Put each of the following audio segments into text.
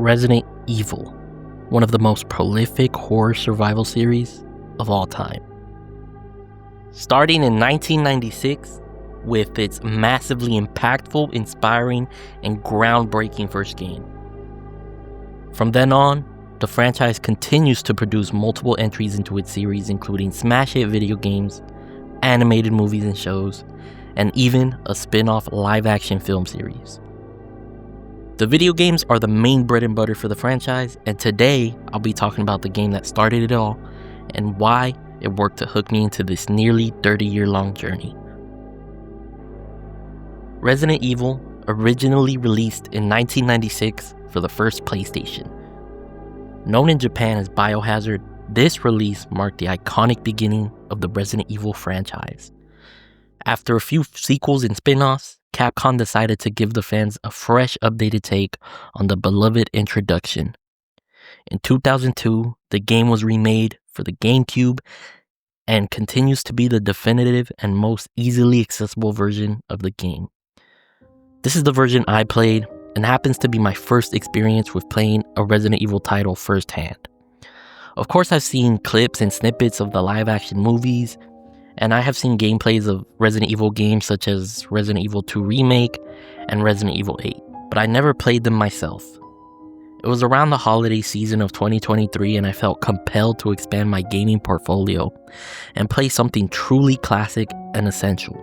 Resident Evil, one of the most prolific horror survival series of all time. Starting in 1996 with its massively impactful, inspiring, and groundbreaking first game. From then on, the franchise continues to produce multiple entries into its series, including smash hit video games, animated movies and shows, and even a spin-off live-action film series. The video games are the main bread and butter for the franchise, and today I'll be talking about the game that started it all and why it worked to hook me into this nearly 30-year-long journey. Resident Evil originally released in 1996 for the first PlayStation. Known in Japan as Biohazard, this release marked the iconic beginning of the Resident Evil franchise. After a few sequels and spin-offs, Capcom decided to give the fans a fresh, updated take on the beloved introduction. In 2002, the game was remade for the GameCube and continues to be the definitive and most easily accessible version of the game. This is the version I played and happens to be my first experience with playing a Resident Evil title firsthand. Of course, I've seen clips and snippets of the live-action movies, and I have seen gameplays of Resident Evil games such as Resident Evil 2 Remake and Resident Evil 8, but I never played them myself. It was around the holiday season of 2023 and I felt compelled to expand my gaming portfolio and play something truly classic and essential.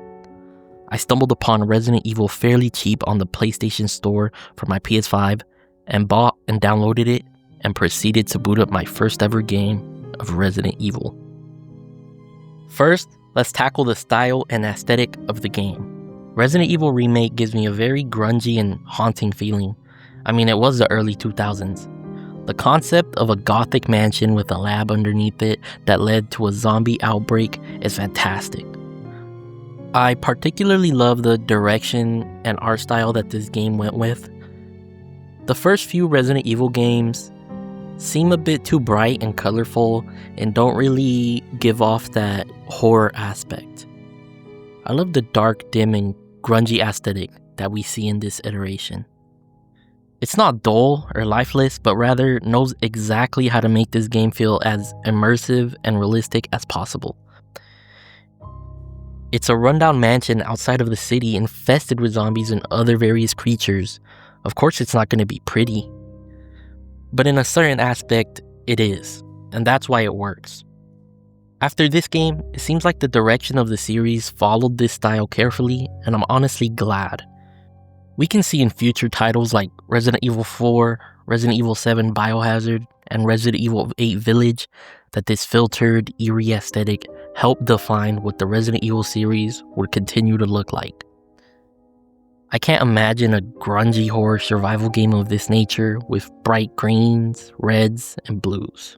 I stumbled upon Resident Evil fairly cheap on the PlayStation Store for my PS5 and bought and downloaded it and proceeded to boot up my first ever game of Resident Evil. First, let's tackle the style and aesthetic of the game. Resident Evil Remake gives me a very grungy and haunting feeling. I mean, it was the early 2000s. The concept of a gothic mansion with a lab underneath it that led to a zombie outbreak is fantastic. I particularly love the direction and art style that this game went with. The first few Resident Evil games seem a bit too bright and colorful and don't really give off that horror aspect. I love the dark, dim, and grungy aesthetic that we see in this iteration. It's not dull or lifeless, but rather knows exactly how to make this game feel as immersive and realistic as possible. It's a rundown mansion outside of the city infested with zombies and other various creatures. Of course, it's not going to be pretty, but in a certain aspect, it is, and that's why it works. After this game, it seems like the direction of the series followed this style carefully, and I'm honestly glad. We can see in future titles like Resident Evil 4, Resident Evil 7 Biohazard, and Resident Evil 8 Village that this filtered, eerie aesthetic helped define what the Resident Evil series would continue to look like. I can't imagine a grungy horror survival game of this nature with bright greens, reds, and blues.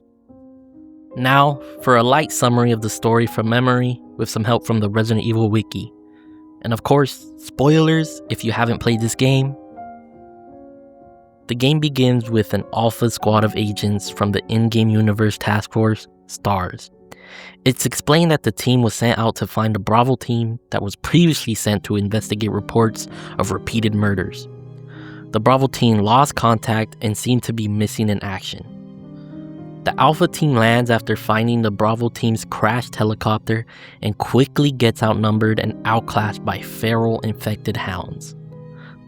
Now, for a light summary of the story from memory with some help from the Resident Evil wiki. And of course, spoilers if you haven't played this game. The game begins with an alpha squad of agents from the in-game universe task force, STARS. It's explained that the team was sent out to find a Bravo team that was previously sent to investigate reports of repeated murders. The Bravo team lost contact and seemed to be missing in action. The Alpha team lands after finding the Bravo team's crashed helicopter and quickly gets outnumbered and outclassed by feral infected hounds.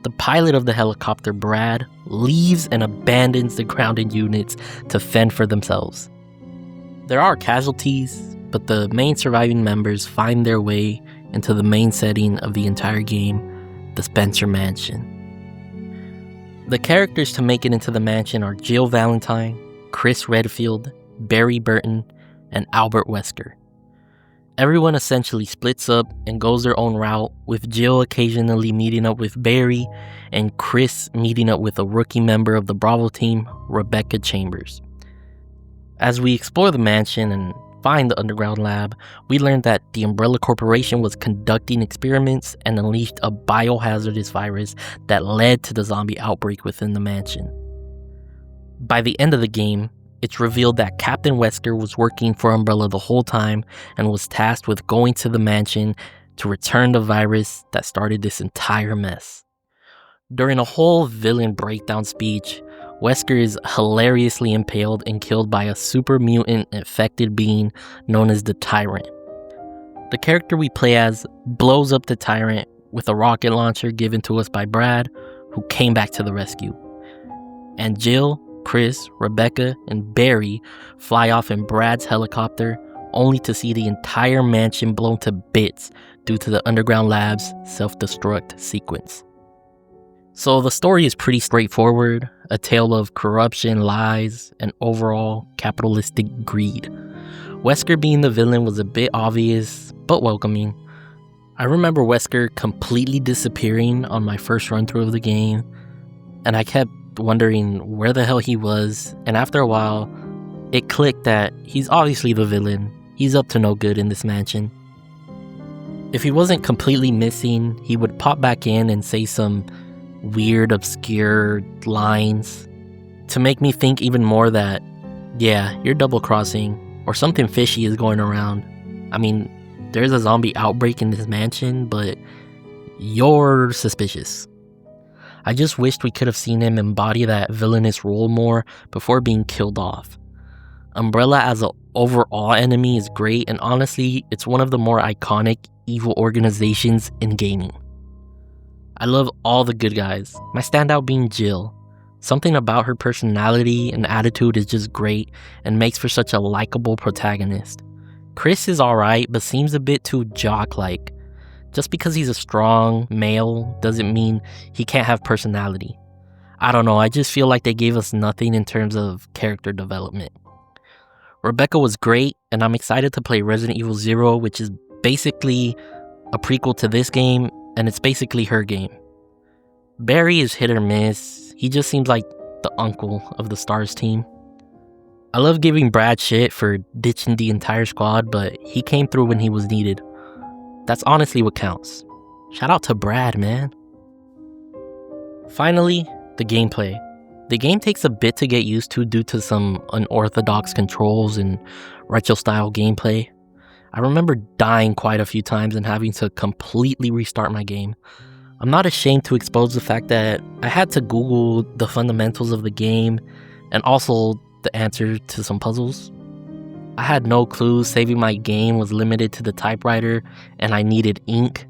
The pilot of the helicopter, Brad, leaves and abandons the grounded units to fend for themselves. There are casualties, but the main surviving members find their way into the main setting of the entire game, the Spencer Mansion. The characters to make it into the mansion are Jill Valentine, Chris Redfield, Barry Burton, and Albert Wesker. Everyone essentially splits up and goes their own route, with Jill occasionally meeting up with Barry and Chris meeting up with a rookie member of the Bravo team, Rebecca Chambers. As we explore the mansion and find the underground lab, we learn that the Umbrella Corporation was conducting experiments and unleashed a biohazardous virus that led to the zombie outbreak within the mansion. By the end of the game, it's revealed that Captain Wesker was working for Umbrella the whole time and was tasked with going to the mansion to return the virus that started this entire mess. During a whole villain breakdown speech, Wesker is hilariously impaled and killed by a super mutant infected being known as the Tyrant. The character we play as blows up the Tyrant with a rocket launcher given to us by Brad, who came back to the rescue. And Jill, Chris, Rebecca, and Barry fly off in Brad's helicopter, only to see the entire mansion blown to bits due to the underground lab's self-destruct sequence. So the story is pretty straightforward, a tale of corruption, lies, and overall capitalistic greed. Wesker being the villain was a bit obvious, but welcoming. I remember Wesker completely disappearing on my first run through of the game, and I kept wondering where the hell he was, and after a while, it clicked that he's obviously the villain. He's up to no good in this mansion. If he wasn't completely missing, he would pop back in and say some weird, obscure lines to make me think even more that, yeah, you're double-crossing, or something fishy is going around. I mean, there's a zombie outbreak in this mansion, but you're suspicious. I just wished we could have seen him embody that villainous role more before being killed off. Umbrella as an overall enemy is great, and honestly, it's one of the more iconic evil organizations in gaming. I love all the good guys, my standout being Jill. Something about her personality and attitude is just great and makes for such a likable protagonist. Chris is alright, but seems a bit too jock-like. Just because he's a strong male doesn't mean he can't have personality. I don't know, I just feel like they gave us nothing in terms of character development. Rebecca was great, and I'm excited to play Resident Evil 0, which is basically a prequel to this game, and it's basically her game. Barry is hit or miss. He just seems like the uncle of the STARS team. I love giving Brad shit for ditching the entire squad, but he came through when he was needed. That's honestly what counts. Shout out to Brad, man. Finally, the gameplay. The game takes a bit to get used to due to some unorthodox controls and retro-style gameplay. I remember dying quite a few times and having to completely restart my game. I'm not ashamed to expose the fact that I had to Google the fundamentals of the game and also the answer to some puzzles. I had no clue saving my game was limited to the typewriter and I needed ink.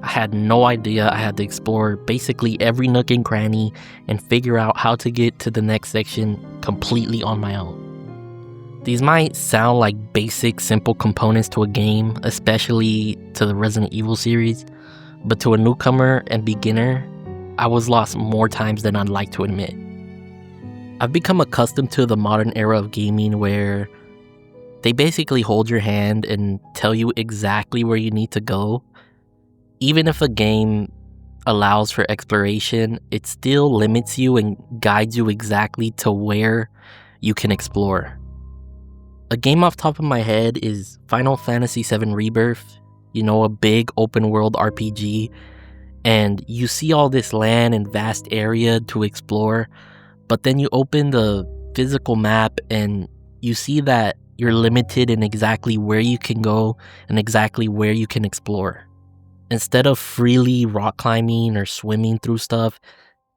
I had no idea I had to explore basically every nook and cranny and figure out how to get to the next section completely on my own. These might sound like basic, simple components to a game, especially to the Resident Evil series, but to a newcomer and beginner, I was lost more times than I'd like to admit. I've become accustomed to the modern era of gaming where they basically hold your hand and tell you exactly where you need to go. Even if a game allows for exploration, it still limits you and guides you exactly to where you can explore. A game off top of my head is Final Fantasy VII Rebirth, a big open world RPG, and you see all this land and vast area to explore, but then you open the physical map and you see that you're limited in exactly where you can go and exactly where you can explore. Instead of freely rock climbing or swimming through stuff,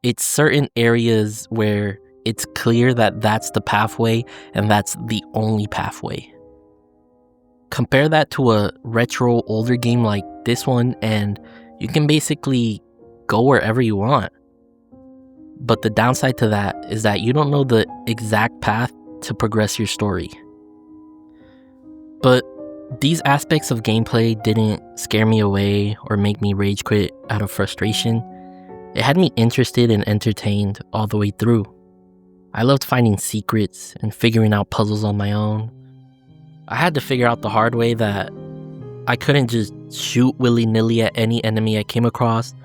it's certain areas where it's clear that that's the pathway and that's the only pathway. Compare that to a retro older game like this one and you can basically go wherever you want. But the downside to that is that you don't know the exact path to progress your story. But these aspects of gameplay didn't scare me away or make me rage quit out of frustration. It had me interested and entertained all the way through. I loved finding secrets and figuring out puzzles on my own. I had to figure out the hard way that I couldn't just shoot willy-nilly at any enemy I came across,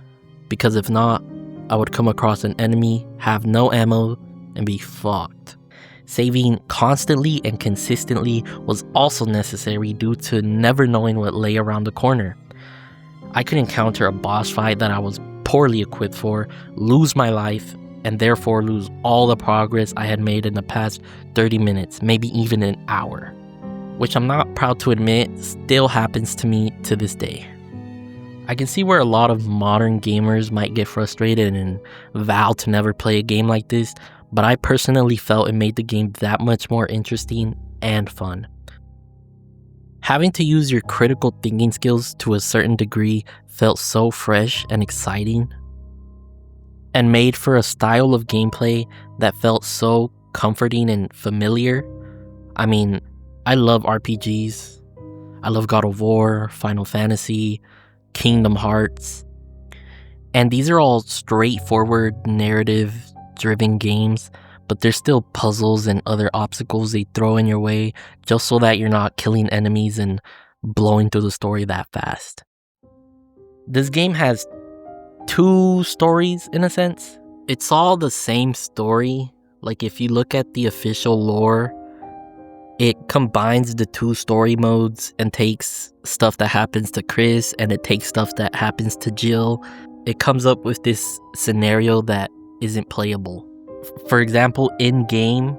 because if not, I would come across an enemy, have no ammo, and be fucked. Saving constantly and consistently was also necessary due to never knowing what lay around the corner. I could encounter a boss fight that I was poorly equipped for, lose my life, and therefore lose all the progress I had made in the past 30 minutes, maybe even an hour. Which I'm not proud to admit still happens to me to this day. I can see where a lot of modern gamers might get frustrated and vow to never play a game like this, but I personally felt it made the game that much more interesting and fun. Having to use your critical thinking skills to a certain degree felt so fresh and exciting, and made for a style of gameplay that felt so comforting and familiar. I mean, I love RPGs. I love God of War, Final Fantasy, Kingdom Hearts. And these are all straightforward, narrative-driven games, but there's still puzzles and other obstacles they throw in your way just so that you're not killing enemies and blowing through the story that fast. This game has 2 stories in a sense. It's all the same story. Like if you look at the official lore, it combines the 2 story modes and takes stuff that happens to Chris and it takes stuff that happens to Jill. It comes up with this scenario that isn't playable. For example, in game,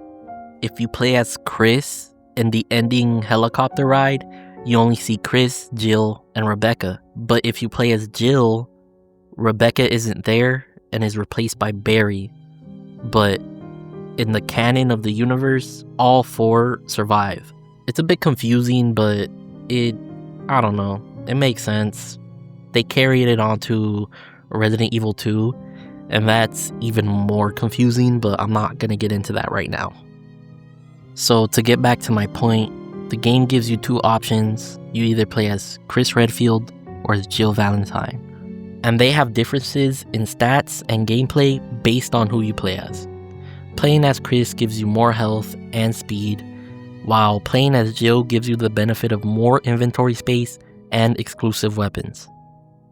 if you play as Chris in the ending helicopter ride, you only see Chris, Jill, and Rebecca. But if you play as Jill, Rebecca isn't there and is replaced by Barry. But in the canon of the universe, all 4 survive. It's a bit confusing, but I don't know, it makes sense. They carried it onto Resident Evil 2, and that's even more confusing, but I'm not gonna get into that right now. So to get back to my point, the game gives you 2 options. You either play as Chris Redfield or as Jill Valentine, and they have differences in stats and gameplay based on who you play as. Playing as Chris gives you more health and speed, while playing as Jill gives you the benefit of more inventory space and exclusive weapons.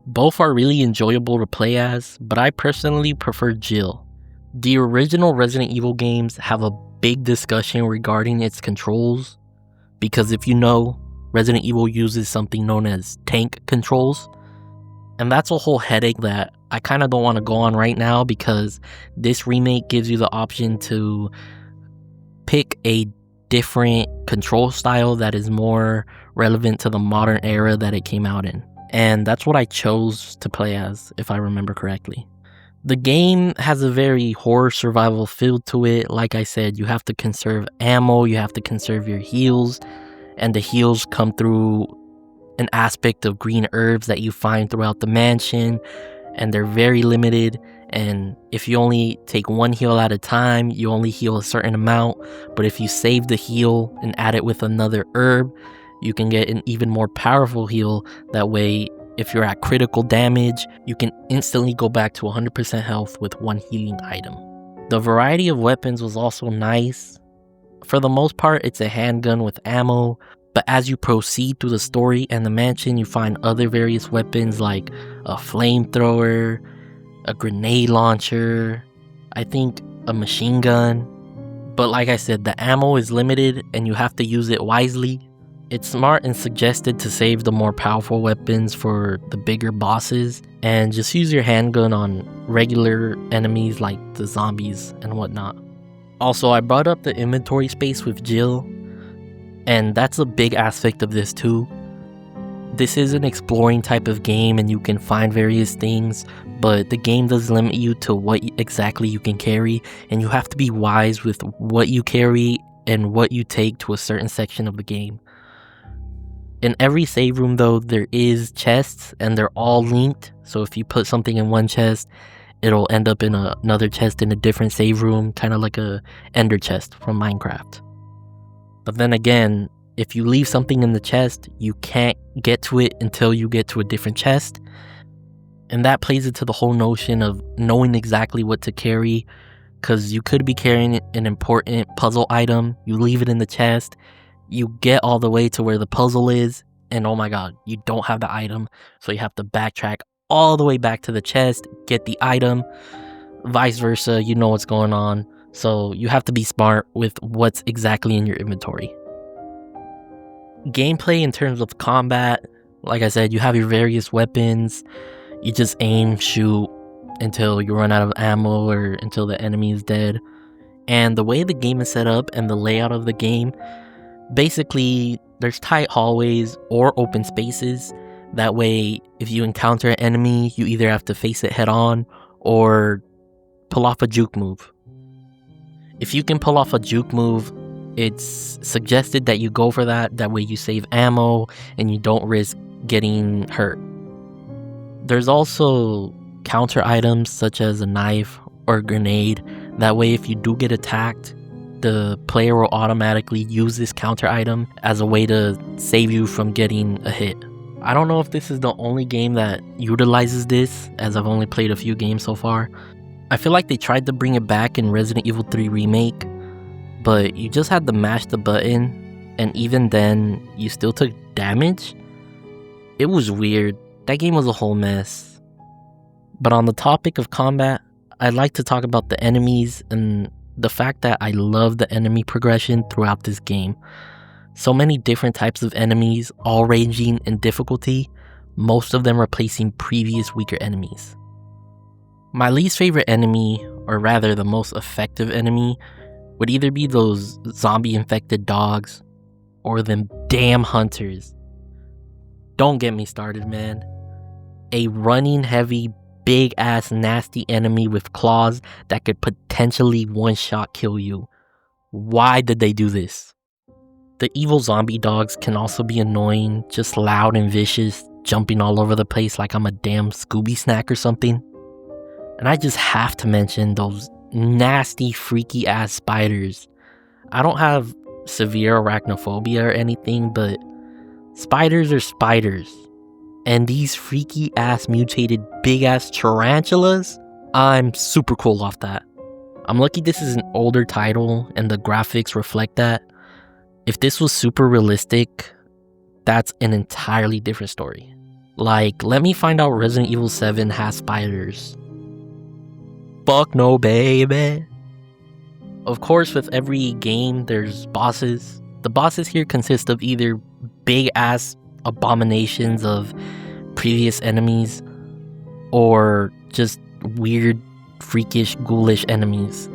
Both are really enjoyable to play as, but I personally prefer Jill. The original Resident Evil games have a big discussion regarding its controls, because if you know, Resident Evil uses something known as tank controls, and that's a whole headache that I kind of don't want to go on right now, because this remake gives you the option to pick a different control style that is more relevant to the modern era that it came out in. And that's what I chose to play as, if I remember correctly. The game has a very horror survival feel to it. Like I said, you have to conserve ammo, you have to conserve your heals, and the heals come through an aspect of green herbs that you find throughout the mansion, and they're very limited. And if you only take 1 heal at a time, you only heal a certain amount. But if you save the heal and add it with another herb, you can get an even more powerful heal. That way, if you're at critical damage, you can instantly go back to 100% health with 1 healing item. The variety of weapons was also nice. For the most part, it's a handgun with ammo, but as you proceed through the story and the mansion, you find other various weapons like a flamethrower, a grenade launcher, I think a machine gun. But like I said, the ammo is limited and you have to use it wisely. It's smart and suggested to save the more powerful weapons for the bigger bosses, and just use your handgun on regular enemies like the zombies and whatnot. Also, I brought up the inventory space with Jill, and that's a big aspect of this too. This is an exploring type of game and you can find various things, but the game does limit you to what exactly you can carry, and you have to be wise with what you carry and what you take to a certain section of the game. In every save room though, there is chests and they're all linked, so if you put something in one chest, it'll end up in another chest in a different save room, kind of like a ender chest from Minecraft. But then again, if you leave something in the chest, you can't get to it until you get to a different chest. And that plays into the whole notion of knowing exactly what to carry, because you could be carrying an important puzzle item, you leave it in the chest, you get all the way to where the puzzle is, and oh my god, you don't have the item, so you have to backtrack all the way back to the chest, get the item, vice versa, you know what's going on. So you have to be smart with what's exactly in your inventory. Gameplay in terms of combat, like I said, you have your various weapons, you just aim, shoot until you run out of ammo or until the enemy is dead. And the way the game is set up and the layout of the game, basically there's tight hallways or open spaces. That way, if you encounter an enemy, you either have to face it head on or pull off a juke move. If you can pull off a juke move, it's suggested that you go for that. That way you save ammo and you don't risk getting hurt. There's also counter items such as a knife or a grenade. That way if you do get attacked, the player will automatically use this counter item as a way to save you from getting a hit. I don't know if this is the only game that utilizes this, as I've only played a few games so far. I feel like they tried to bring it back in Resident Evil 3 Remake, but you just had to mash the button, and even then, you still took damage? It was weird. That game was a whole mess. But on the topic of combat, I'd like to talk about the enemies and the fact that I love the enemy progression throughout this game. So many different types of enemies, all ranging in difficulty, most of them replacing previous weaker enemies. My least favorite enemy, or rather the most effective enemy, would either be those zombie-infected dogs or them damn hunters. Don't get me started, man. A running heavy, big-ass nasty enemy with claws that could potentially one-shot kill you. Why did they do this? The evil zombie dogs can also be annoying, just loud and vicious, jumping all over the place like I'm a damn Scooby snack or something. And I just have to mention those nasty, freaky ass spiders. I don't have severe arachnophobia or anything, but spiders are spiders. And these freaky ass mutated big ass tarantulas, I'm super cool off that. I'm lucky this is an older title and the graphics reflect that. If this was super realistic, that's an entirely different story. Like, let me find out Resident Evil 7 has spiders. Fuck no, baby. Of course, with every game, there's bosses. The bosses here consist of either big-ass abominations of previous enemies, or just weird, freakish, ghoulish enemies.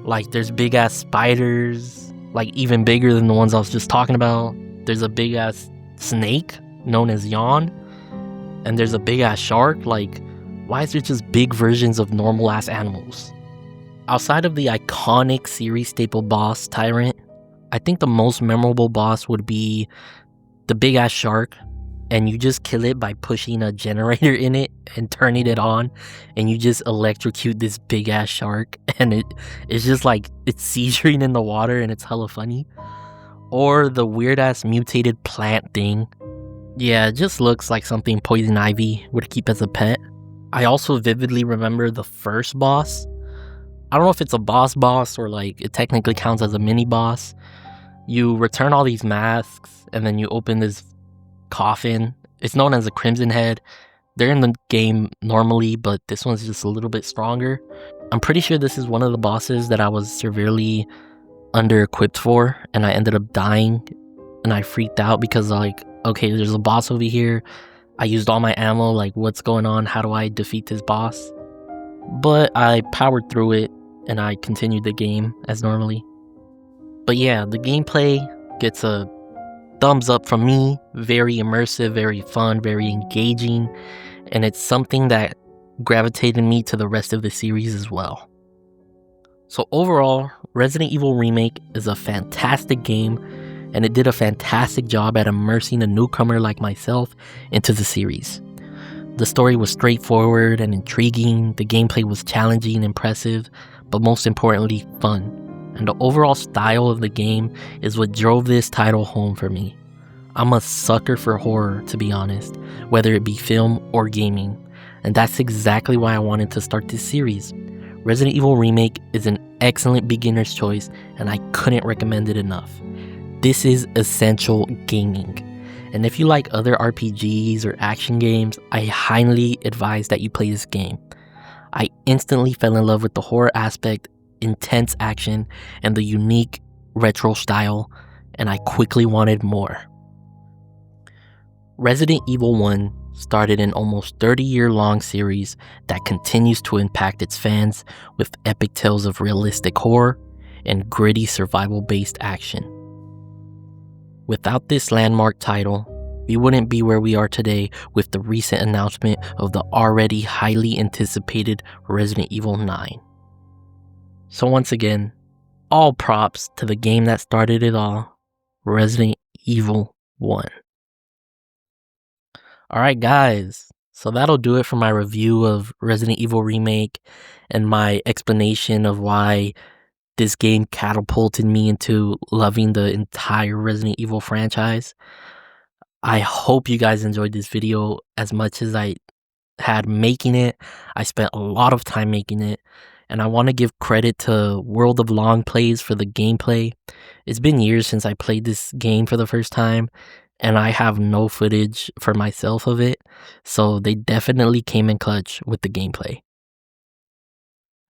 Like, there's big-ass spiders, like even bigger than the ones I was just talking about. There's a big-ass snake, known as Yawn. And there's a big-ass shark. Like, why is there just big versions of normal-ass animals? Outside of the iconic series staple boss, Tyrant, I think the most memorable boss would be the big-ass shark, and you just kill it by pushing a generator in it and turning it on, and you just electrocute this big-ass shark, and it's just like, it's seizuring in the water, and it's hella funny. Or the weird-ass mutated plant thing. Yeah, it just looks like something Poison Ivy would keep as a pet. I also vividly remember the first boss. I don't know if it's a boss or like it technically counts as a mini boss. You return all these masks and then you open this coffin. It's known as a Crimson Head. They're in the game normally, but this one's just a little bit stronger. I'm pretty sure this is one of the bosses that I was severely under-equipped for, and I ended up dying, and I freaked out because like, okay, there's a boss over here. I used all my ammo, like what's going on? How do I defeat this boss? But I powered through it, and I continued the game as normally. But yeah, the gameplay gets a thumbs up from me. Very immersive, very fun, very engaging, and it's something that gravitated me to the rest of the series as well. So overall, Resident Evil Remake is a fantastic game, and it did a fantastic job at immersing a newcomer like myself into the series. The story was straightforward and intriguing, the gameplay was challenging and impressive, but most importantly, fun. And the overall style of the game is what drove this title home for me. I'm a sucker for horror, to be honest, whether it be film or gaming, and that's exactly why I wanted to start this series. Resident Evil Remake is an excellent beginner's choice, and I couldn't recommend it enough. This is essential gaming, and if you like other RPGs or action games, I highly advise that you play this game. I instantly fell in love with the horror aspect, intense action, and the unique retro style, and I quickly wanted more. Resident Evil 1 started an almost 30-year-long series that continues to impact its fans with epic tales of realistic horror and gritty survival-based action. Without this landmark title, we wouldn't be where we are today with the recent announcement of the already highly anticipated Resident Evil 9. So once again, all props to the game that started it all, Resident Evil 1. Alright guys, so that'll do it for my review of Resident Evil Remake and my explanation of why this game catapulted me into loving the entire Resident Evil franchise. I hope you guys enjoyed this video as much as I had making it. I spent a lot of time making it, and I want to give credit to World of Long Plays for the gameplay. It's been years since I played this game for the first time, and I have no footage for myself of it, so they definitely came in clutch with the gameplay.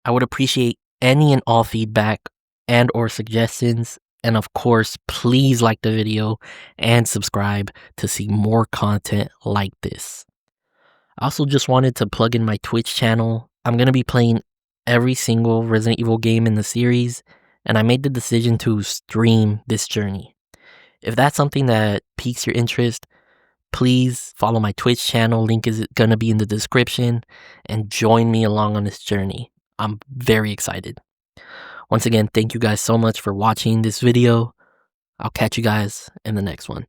I would appreciate any and all feedback and or suggestions, and of course, please like the video and subscribe to see more content like this. I also just wanted to plug in my Twitch channel. I'm going to be playing every single Resident Evil game in the series, and I made the decision to stream this journey. If that's something that piques your interest, please follow my Twitch channel. Link is going to be in the description, and join me along on this journey. I'm very excited. Once again, thank you guys so much for watching this video. I'll catch you guys in the next one.